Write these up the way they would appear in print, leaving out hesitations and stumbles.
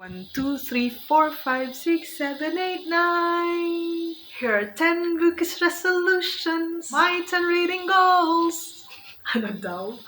1, 2, 3, 4, 5, 6, 7, 8, 9. Here are 10 bookish resolutions. My 10 reading goals. Ano daw?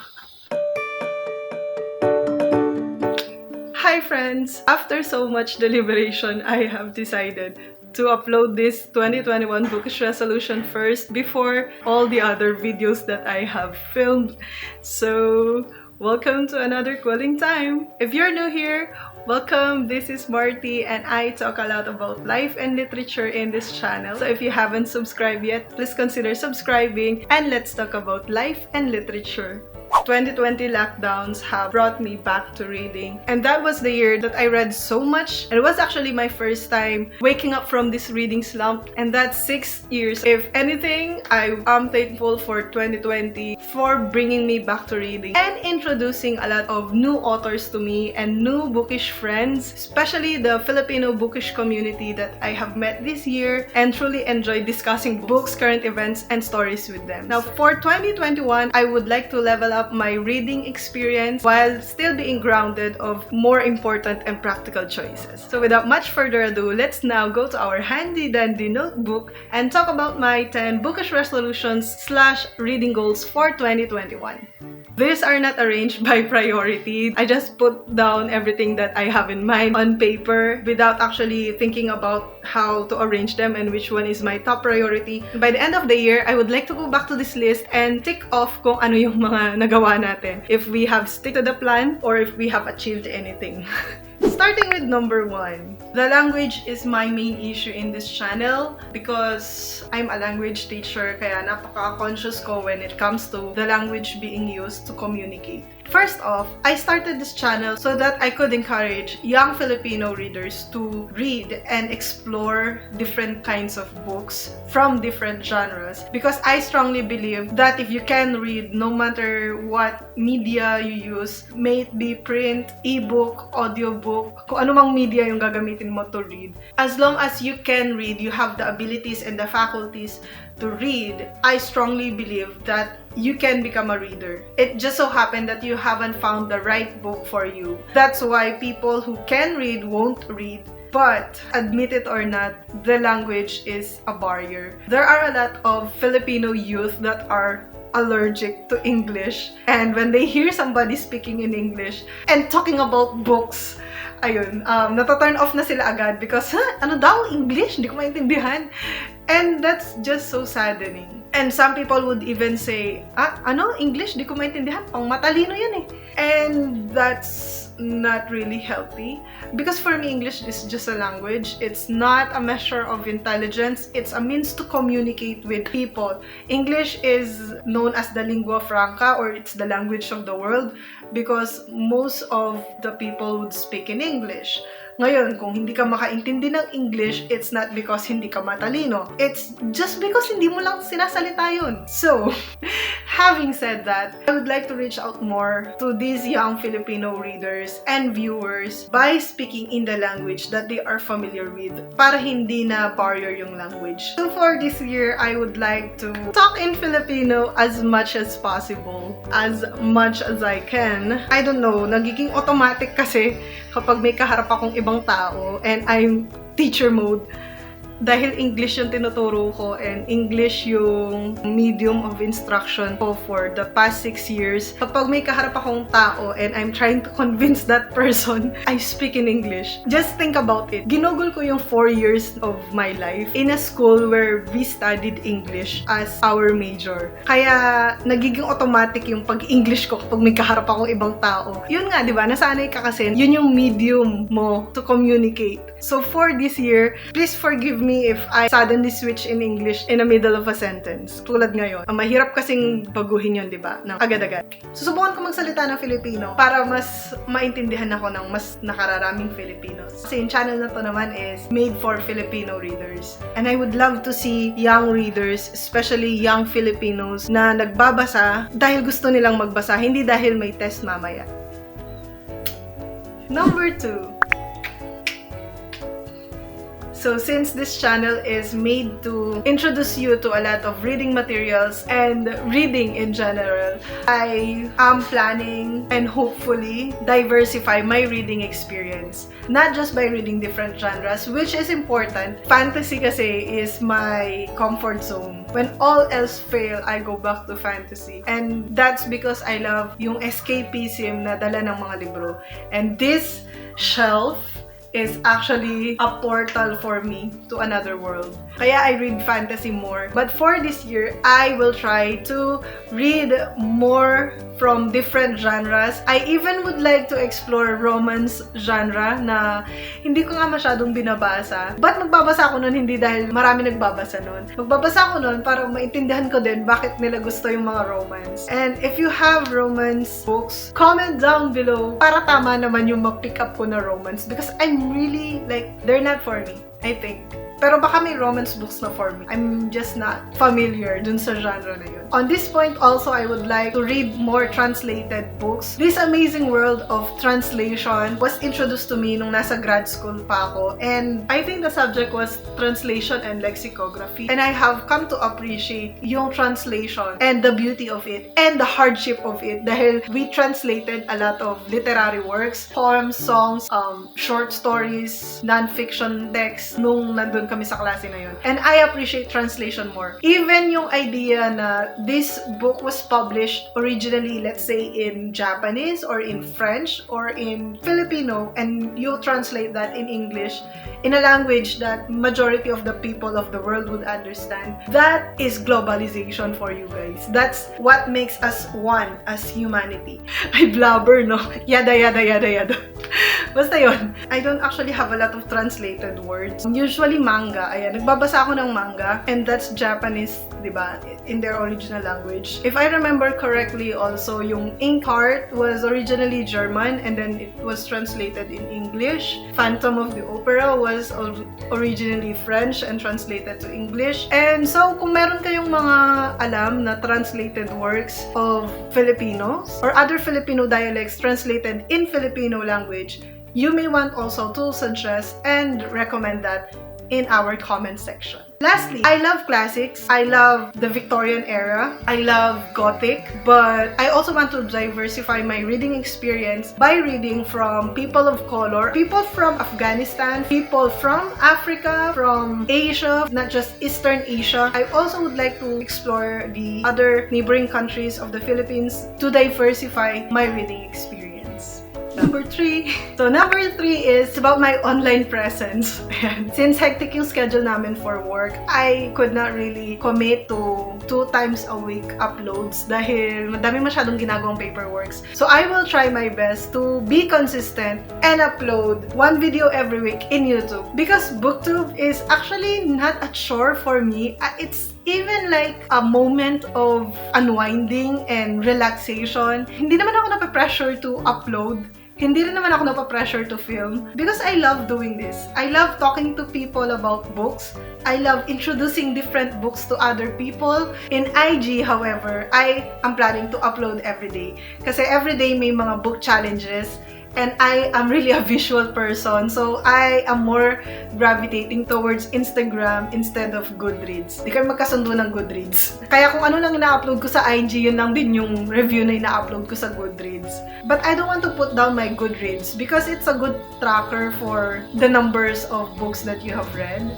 Hi friends! After so much deliberation, I have decided to upload this 2021 bookish resolution first before all the other videos that I have filmed. So, welcome to another Quilling Time! If you're new here, welcome! This is Marty and I talk a lot about life and literature in this channel. So if you haven't subscribed yet, please consider subscribing and let's talk about life and literature. 2020 lockdowns have brought me back to reading, and that was the year that I read so much, and it was actually my first time waking up from this reading slump, and that's 6 years. If anything, I am thankful for 2020 for bringing me back to reading and introducing a lot of new authors to me and new bookish friends, especially the Filipino bookish community that I have met this year and truly enjoyed discussing books, current events, and stories with them. Now for 2021, I would like to level up my reading experience while still being grounded of more important and practical choices. So without much further ado, let's now go to our handy dandy notebook and talk about my 10 bookish resolutions / reading goals for 2021. These are not arranged by priority. I just put down everything that I have in mind on paper without actually thinking about how to arrange them and which one is my top priority. By the end of the year, I would like to go back to this list and tick off kung ano yung mga nagawa natin. If we have stick to the plan or if we have achieved anything. Starting with number 1. The language is my main issue in this channel because I'm a language teacher, kaya napaka-conscious ko when it comes to the language being used to communicate. First off, I started this channel so that I could encourage young Filipino readers to read and explore different kinds of books from different genres, because I strongly believe that if you can read no matter what media you use, may it be print, ebook, audiobook, kung anumang media yung gagamitin mo to read, as long as you can read, you have the abilities and the faculties to read, I strongly believe that you can become a reader. It just so happened that you haven't found the right book for you. That's why people who can read won't read. But, admit it or not, the language is a barrier. There are a lot of Filipino youth that are allergic to English, and when they hear somebody speaking in English and talking about books, ayun, nata-turn off na sila agad because, ano daw, English? Hindi ko maintindihan. And that's just so saddening. And some people would even say, ano, English? Di ko maintindihan. Pang matalino yan eh. And that's not really healthy. Because for me, English is just a language. It's not a measure of intelligence. It's a means to communicate with people. English is known as the lingua franca, or it's the language of the world, because most of the people would speak in English. Ngayon, kung hindi ka makaintindi ng English, it's not because hindi ka matalino. It's just because hindi mo lang sinasalita yun. So, having said that, I would like to reach out more to these young Filipino readers and viewers by speaking in the language that they are familiar with, para hindi na barrier yung language. So for this year, I would like to talk in Filipino as much as possible, as much as I can. I don't know, nagiging automatic kasi kapag may kaharap akong ibang tao and I'm teacher mode, dahil English yung tinuturo ko and English yung medium of instruction ko for the past 6 years, kapag may kaharap akong tao and I'm trying to convince that person, I speak in English. Just think about it. Ginugol ko yung 4 years of my life in a school where we studied English as our major. Kaya nagiging automatic yung pag-English ko kapag may kaharap akong ibang tao. Yun nga, di ba? Nasanay ka kasi. Yun yung medium mo to communicate. So for this year, please forgive me if I suddenly switch in English in the middle of a sentence. Tulad ngayon. Mahirap kasing baguhin yun, di ba? Nang agad-agad. Susubukan ko magsalita ng Filipino para mas maintindihan ako ng mas nakararaming Filipinos. Kasi yung channel na to naman is made for Filipino readers. And I would love to see young readers, especially young Filipinos, na nagbabasa dahil gusto nilang magbasa, hindi dahil may test mamaya. Number 2. So since this channel is made to introduce you to a lot of reading materials and reading in general, I am planning and hopefully diversify my reading experience. Not just by reading different genres, which is important. Fantasy kasi is my comfort zone. When all else fail, I go back to fantasy. And that's because I love yung escapism na dala ng mga libro. And this shelf is actually a portal for me to another world. Kaya I read fantasy more. But for this year, I will try to read more from different genres. I even would like to explore romance genre na hindi ko nga masyadong binabasa. But magbabasa ako nun hindi dahil marami nagbabasa nun. Magbabasa ako nun para maintindihan ko din bakit nila gusto yung mga romance. And if you have romance books, comment down below para tama naman yung ma-pick up ko na romance. Because I'm really, like, they're not for me, I think. Pero baka may romance books na for me. I'm just not familiar dun sa genre na yun. On this point also, I would like to read more translated books. This amazing world of translation was introduced to me nung nasa grad school pa ako. And I think the subject was translation and lexicography. And I have come to appreciate yung translation and the beauty of it and the hardship of it. Dahil we translated a lot of literary works, poems, songs, short stories, non-fiction texts nung nandun kami sa klase na yun. And I appreciate translation more. Even yung idea na this book was published originally, let's say, in Japanese or in French or in Filipino, and you translate that in English in a language that majority of the people of the world would understand. That is globalization for you guys. That's what makes us one as humanity. I blabber, no? Yada, yada, yada, yada. Basta yun. I don't actually have a lot of translated words. Usually manga. Ayan, nagbabasa ako ng manga. And that's Japanese, diba? In their original language. If I remember correctly also, yung Inkheart was originally German and then it was translated in English. Phantom of the Opera was originally French and translated to English. And so, kung meron kayong mga alam na translated works of Filipinos or other Filipino dialects translated in Filipino language, you may want also to suggest and recommend that in our comment section. Lastly, I love classics. I love the Victorian era. I love Gothic. But I also want to diversify my reading experience by reading from people of color, people from Afghanistan, people from Africa, from Asia, not just Eastern Asia. I also would like to explore the other neighboring countries of the Philippines to diversify my reading experience. Number 3. So, number 3 is about my online presence. Since hectic yung schedule namin for work, I could not really commit to 2 times a week uploads dahil madami masyadong ginagawang paperworks. So, I will try my best to be consistent and upload 1 video every week in YouTube. Because Booktube is actually not a chore for me. It's even like a moment of unwinding and relaxation. Hindi naman ako napapressure to upload. Hindi rin naman ako napapressure to film because I love doing this. I love talking to people about books. I love introducing different books to other people. In IG, however, I am planning to upload every day. Kasi every day may mga book challenges. And I am really a visual person, so I am more gravitating towards Instagram instead of Goodreads. Di kami magkasundo ng Goodreads. Kaya kung ano lang ina-upload ko sa IG, yun lang din yung review na ina-upload ko sa Goodreads. But I don't want to put down my Goodreads because it's a good tracker for the numbers of books that you have read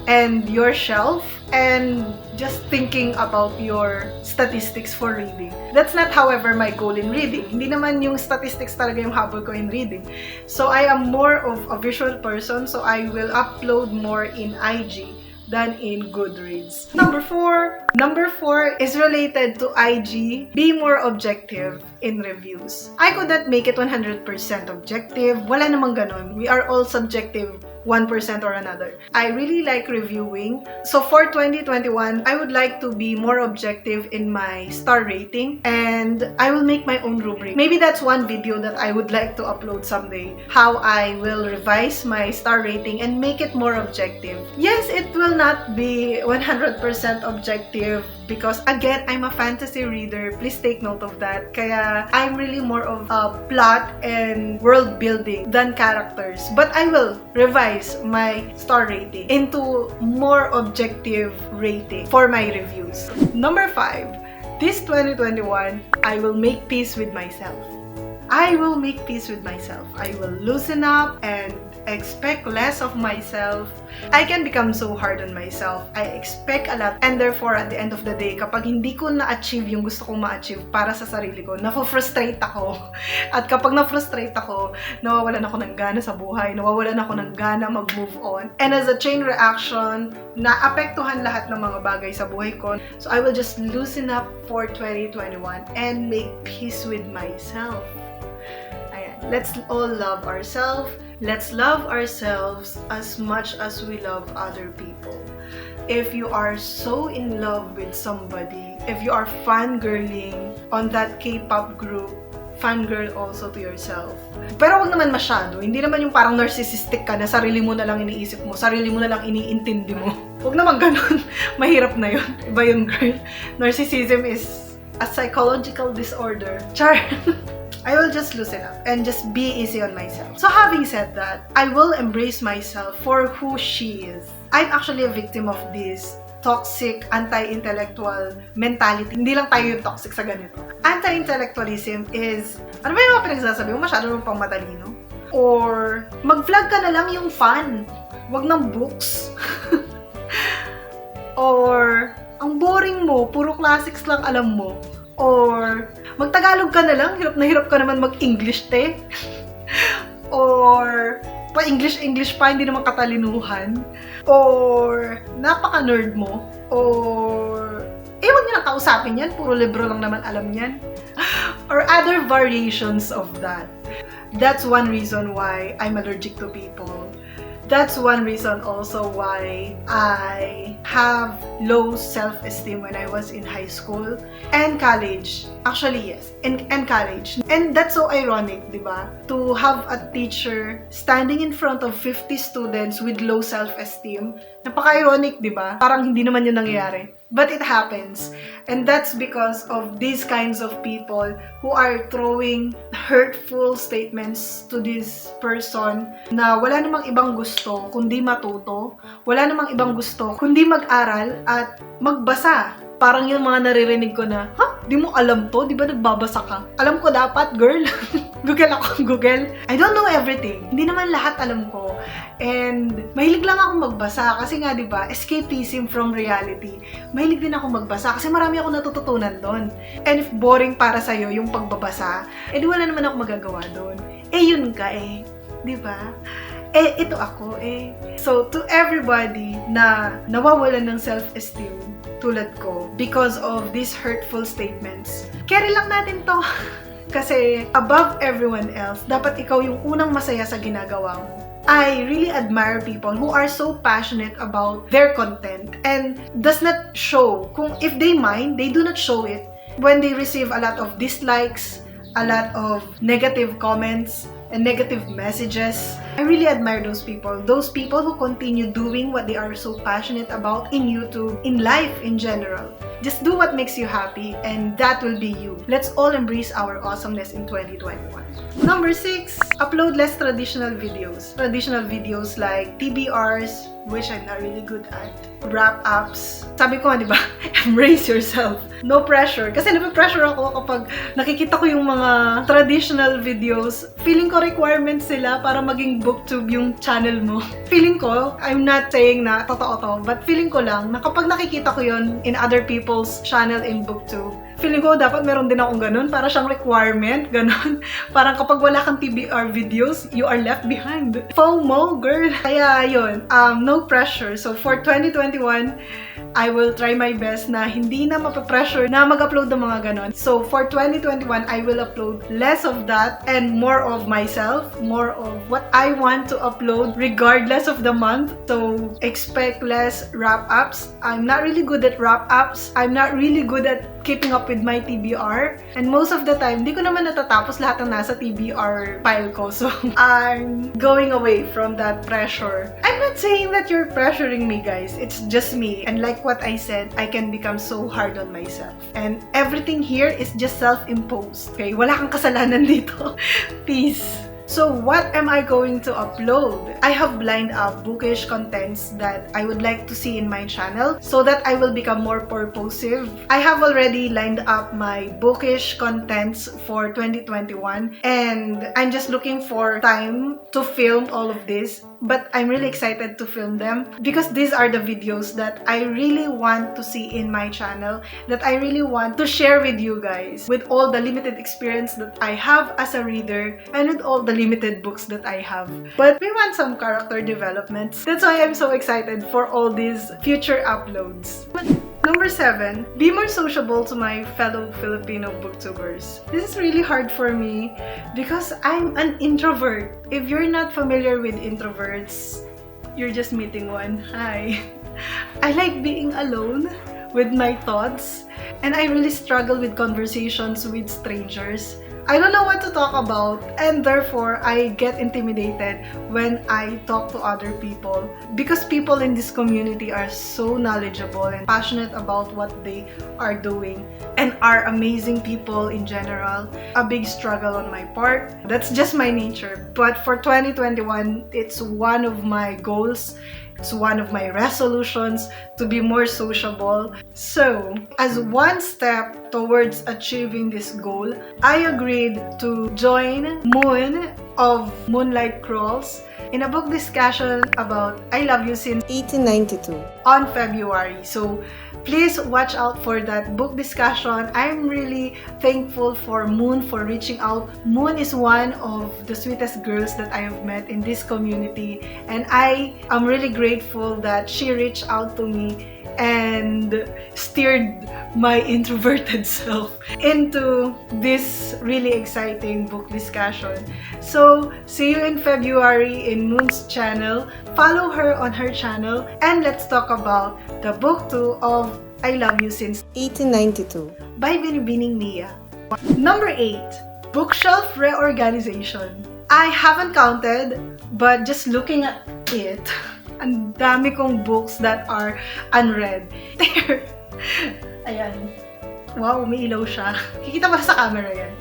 and your shelf and just thinking about your statistics for reading. That's not, however, my goal in reading. Hindi naman yung statistics talaga yung habol ko in reading. So I am more of a visual person, so I will upload more in IG than in Goodreads. Number 4. Number 4 is related to IG. Be more objective in reviews. I could not make it 100% objective. Wala namang ganun. We are all subjective 1% or another. I really like reviewing. So for 2021, I would like to be more objective in my star rating and I will make my own rubric. Maybe that's one video that I would like to upload someday. How I will revise my star rating and make it more objective. Yes, it will not be 100% objective because again, I'm a fantasy reader. Please take note of that. Kaya I'm really more of a plot and world building than characters. But I will revise rise my star rating into more objective rating for my reviews. Number 5, this 2021, I will make peace with myself. I will make peace with myself. I will loosen up and expect less of myself. I can become so hard on myself. I expect a lot, and therefore at the end of the day, kapag hindi ko na-achieve yung gusto kong ma-achieve para sa sarili ko, na-frustrate ako. At kapag na-frustrate ako, nawawalan ako ng gana sa buhay, nawawalan ako ng gana mag-move on. And as a chain reaction, naapektuhan lahat ng mga bagay sa buhay ko. So I will just loosen up for 2021 and make peace with myself. Let's all love ourselves. Let's love ourselves as much as we love other people. If you are so in love with somebody, if you are fangirling on that K-pop group, fangirl also to yourself. Pero wag naman masyado. Hindi naman yung parang narcissistic ka na sarili mo na lang iniisip mo, sarili mo na lang iniintindi mo. Wag naman ganun. Mahirap na yun. Iba yun, girl. Narcissism is a psychological disorder. Char! I will just loosen up and just be easy on myself. So having said that, I will embrace myself for who she is. I'm actually a victim of this toxic, anti-intellectual mentality. Hindi lang tayo yung toxic sa ganito. Anti-intellectualism is, ano ba yung mga pinagsasabi mo? Masyado mong pang matalino? Or, mag-vlog ka na lang yung fun. Wag ng books. Or, ang boring mo, puro classics lang alam mo. Or, mag-Tagalog ka na lang, hirap na hirap ka naman mag-English, te. Or, pa-English pa, hindi naman katalinuhan. Or, napaka-nerd mo. Or, wag niyo nang kausapin yan, puro libro lang naman alam yan. Or other variations of that. That's one reason why I'm allergic to people. That's one reason also why I have low self-esteem when I was in high school and college. Actually, yes, and college. And that's so ironic, di ba? To have a teacher standing in front of 50 students with low self-esteem. Napaka-ironic, di ba? Parang hindi naman yun nangyayari. But it happens. And that's because of these kinds of people who are throwing hurtful statements to this person na wala namang ibang gusto kundi matuto, wala namang ibang gusto kundi mag-aral at magbasa. Parang yung mga naririnig ko na, di mo alam to? Di ba nagbabasa ka? Alam ko dapat, girl. Google ako, Google. I don't know everything. Hindi naman lahat alam ko. And mahilig lang ako magbasa kasi nga, di ba, escapism from reality. Mahilig din ako magbasa kasi marami ako natututunan doon. And if boring para sa'yo yung pagbabasa, di wala naman ako magagawa doon. Yun ka di ba? Ito ako So, to everybody na nawawalan ng self-esteem, tulad ko, because of these hurtful statements, carry lang natin to. Kasi, above everyone else, dapat ikaw yung unang masaya sa ginagawa mo. I really admire people who are so passionate about their content and does not show. Kung if they mind, they do not show it. When they receive a lot of dislikes, a lot of negative comments, and negative messages. I really admire those people who continue doing what they are so passionate about in YouTube, in life in general. Just do what makes you happy and that will be you. Let's all embrace our awesomeness in 2021. Number 6, upload less traditional videos. Traditional videos like TBRs, which I'm not really good at. Wrap-ups. Sabi ko nga, di ba? Embrace yourself. No pressure. Kasi nape-pressure ako kapag nakikita ko yung mga traditional videos. Feeling ko requirements sila para maging Booktube yung channel mo. Feeling ko, I'm not saying na totoo to, but feeling ko lang na kapag nakikita ko yun in other people's channel in Booktube, feeling ko dapat meron din akong ganun, para siyang requirement, ganun. Parang kapag wala kang TBR videos, you are left behind. FOMO, girl! Kaya yun, no pressure. So for 2021, I will try my best na hindi na mapapressure na mag-upload ng mga ganon. So for 2021, I will upload less of that and more of myself, more of what I want to upload regardless of the month. So expect less wrap-ups. I'm not really good at wrap-ups. I'm not really good at keeping up with my TBR. And most of the time, di ko naman natatapos lahat ng nasa TBR file ko. So I'm going away from that pressure. I'm not saying that you're pressuring me, guys. It's just me. And like what I said, I can become so hard on myself. And everything here is just self-imposed. Okay? Wala kang kasalanan dito. Peace. So what am I going to upload? I have lined up bookish contents that I would like to see in my channel so that I will become more purposive. I have already lined up my bookish contents for 2021 and I'm just looking for time to film all of this. But I'm really excited to film them because these are the videos that I really want to see in my channel, that I really want to share with you guys, with all the limited experience that I have as a reader and with all the limited books that I have. But we want some character developments. That's why I'm so excited for all these future uploads. Number 7, be more sociable to my fellow Filipino booktubers. This is really hard for me because I'm an introvert. If you're not familiar with introverts, you're just meeting one. Hi. I like being alone with my thoughts and I really struggle with conversations with strangers. I don't know what to talk about and therefore I get intimidated when I talk to other people because people in this community are so knowledgeable and passionate about what they are doing and are amazing people in general. A big struggle on my part. That's just my nature. But for 2021, it's one of my goals. It's one of my resolutions to be more sociable. So, as one step towards achieving this goal, I agreed to join Moon of Moonlight Crawls in a book discussion about I Love You Since 1892 on February. So, please watch out for that book discussion. I'm really thankful for Moon for reaching out. Moon is one of the sweetest girls that I have met in this community and I am really grateful that she reached out to me and steered my introverted self into this really exciting book discussion. So, see you in February in Moon's channel. Follow her on her channel and let's talk about the book 2 of I Love You Since 1892 by Binibining Mia. Number 8, Bookshelf Reorganization. I haven't counted, but just looking at it, ang dami kong books that are unread. There! Ayan. Wow, umiilaw siya. Kikita ba sa camera yan?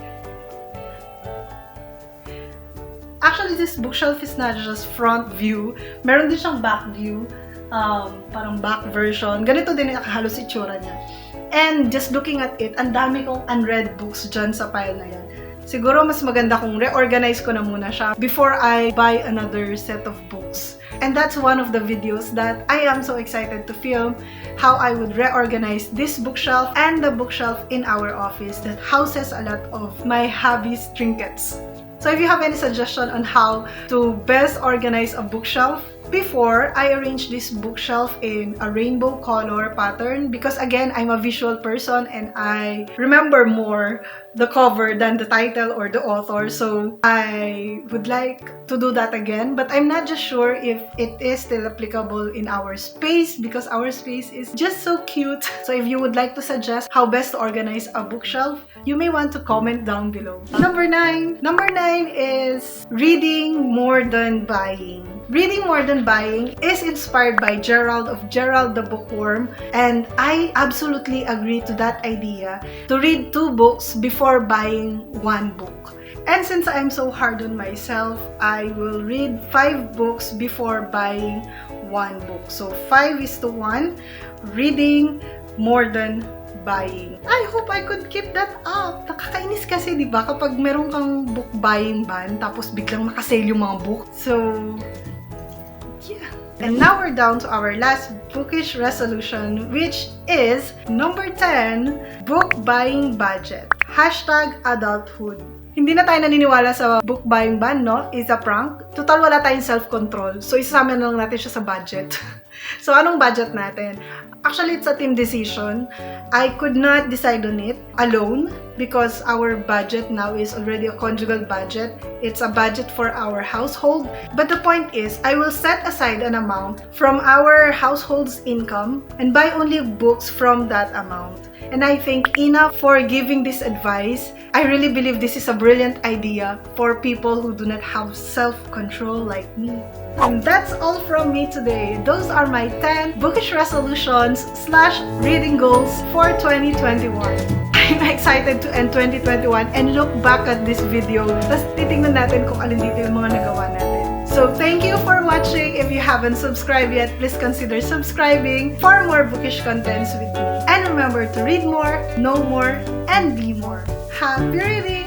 Actually, this bookshelf is not just front view. Meron din siyang back view. Parang back version. Ganito din yung halos itsura niya. And just looking at it, ang dami kong unread books dyan sa pile na yan. Siguro mas maganda kung reorganize ko na muna siya before I buy another set of books. And that's one of the videos that I am so excited to film, how I would reorganize this bookshelf and the bookshelf in our office that houses a lot of my hobbies trinkets. So if you have any suggestion on how to best organize a bookshelf, before, I arranged this bookshelf in a rainbow color pattern because again, I'm a visual person and I remember more the cover than the title or the author. So I would like to do that again, but I'm not just sure if it is still applicable in our space because our space is just so cute. So if you would like to suggest how best to organize a bookshelf, you may want to comment down below. Number 9. Number 9 is reading more than buying. Reading more than buying is inspired by Gerald of Gerald the Bookworm, and I absolutely agree to that idea to read 2 books before buying 1 book. And since I'm so hard on myself, I will read 5 books before buying 1 book. So 5:1, reading more than buying. I hope I could keep that up. Nakakainis kasi, di ba? Kapag meron kang book buying ban, tapos biglang makasale yung mga book. So, yeah. And now we're down to our last bookish resolution, which is number 10, book buying budget. #adulthood. Hindi na tayo naniniwala sa book buying ban, no? It's a prank. Total, wala tayong self-control. So, isasama na lang natin siya sa budget. So, anong budget natin? Actually, it's a team decision. I could not decide on it alone because our budget now is already a conjugal budget. It's a budget for our household. But the point is, I will set aside an amount from our household's income and buy only books from that amount. And I think enough for giving this advice. I really believe this is a brilliant idea for people who do not have self-control like me. And that's all from me today. Those are my 10 bookish resolutions / reading goals for 2021. I'm excited to end 2021 and look back at this video. Tapos titingnan natin kung alin dito yung mga nagawa natin. So, thank you for watching. If you haven't subscribed yet, please consider subscribing for more bookish contents with me. And remember to read more, know more, and be more. Happy reading!